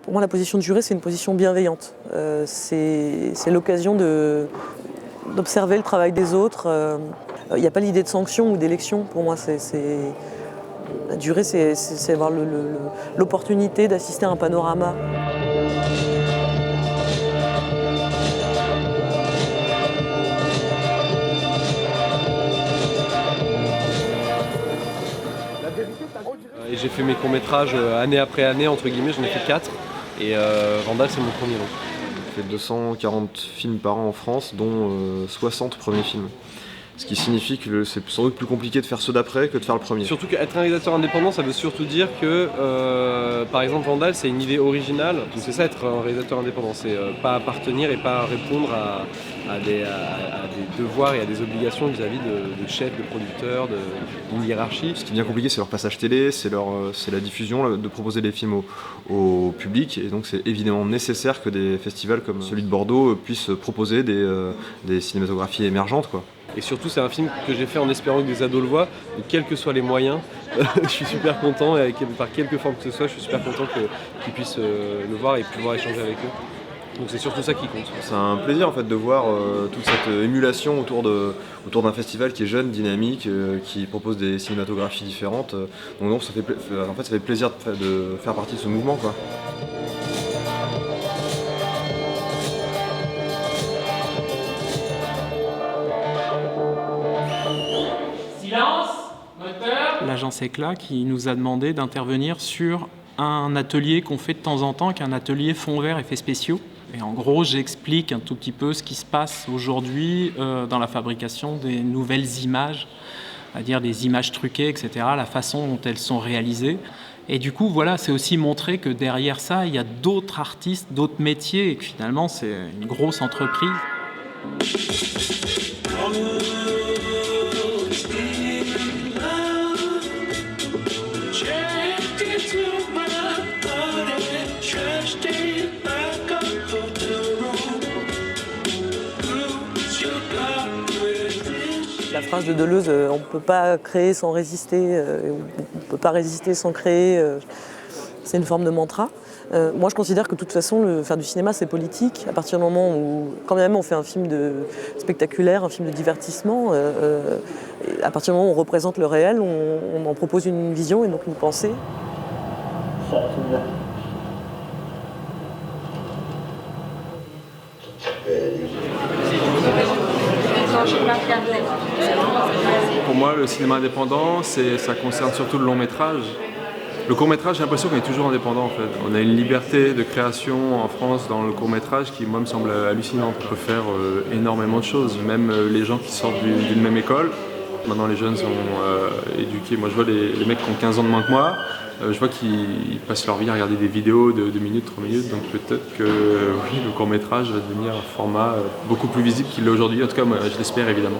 Pour moi, la position de juré, c'est une position bienveillante. C'est l'occasion d'observer le travail des autres. Il n'y a pas l'idée de sanction ou d'élection. Pour moi, la durée, c'est avoir l'opportunité d'assister à un panorama. Et j'ai fait mes courts-métrages année après année, entre guillemets, j'en ai fait 4. Et Vandal, c'est mon premier long. J'ai fait 240 films par an en France, dont 60 premiers films. Ce qui signifie que c'est sans doute plus compliqué de faire ceux d'après que de faire le premier. Surtout qu'être un réalisateur indépendant, ça veut surtout dire que, par exemple, Vandal, c'est une idée originale. Donc c'est ça, être un réalisateur indépendant, c'est pas appartenir et pas répondre à des devoirs et à des obligations vis-à-vis de chefs, de producteurs, d'une hiérarchie. Ce qui est bien compliqué, c'est leur passage télé, c'est la diffusion, de proposer des films au public. Et donc c'est évidemment nécessaire que des festivals comme celui de Bordeaux puissent proposer des cinématographies émergentes, quoi. Et surtout, c'est un film que j'ai fait en espérant que des ados le voient, donc quels que soient les moyens, je suis super content, et par quelque forme que ce soit, je suis super content qu'ils puissent le voir et pouvoir échanger avec eux. Donc c'est surtout ça qui compte. C'est un plaisir en fait de voir toute cette émulation autour d'un festival qui est jeune, dynamique, qui propose des cinématographies différentes. Donc ça fait plaisir de faire partie de ce mouvement, quoi. L'agence Éclat qui nous a demandé d'intervenir sur un atelier qu'on fait de temps en temps, qui est un atelier fond vert effets spéciaux. Et en gros, j'explique un tout petit peu ce qui se passe aujourd'hui dans la fabrication des nouvelles images, c'est-à-dire des images truquées, etc., la façon dont elles sont réalisées. Et du coup, voilà, c'est aussi montrer que derrière ça, il y a d'autres artistes, d'autres métiers, et que finalement, c'est une grosse entreprise. La phrase de Deleuze, on ne peut pas créer sans résister, on ne peut pas résister sans créer, c'est une forme de mantra. Moi je considère que de toute façon, faire du cinéma c'est politique. À partir du moment où, quand même on fait un film spectaculaire, un film de divertissement, à partir du moment où on représente le réel, on en propose une vision et donc une pensée. Pour moi, le cinéma indépendant, ça concerne surtout le long métrage. Le court métrage, j'ai l'impression qu'on est toujours indépendant en fait. On a une liberté de création en France dans le court métrage qui, moi, me semble hallucinante. On peut faire énormément de choses, même les gens qui sortent d'une même école. Maintenant, les jeunes sont éduqués. Moi, je vois les mecs qui ont 15 ans de moins que moi. Je vois qu'ils passent leur vie à regarder des vidéos de 2 minutes, 3 minutes. Donc peut-être que oui, le court métrage va devenir un format beaucoup plus visible qu'il l'est aujourd'hui. En tout cas, moi, je l'espère évidemment.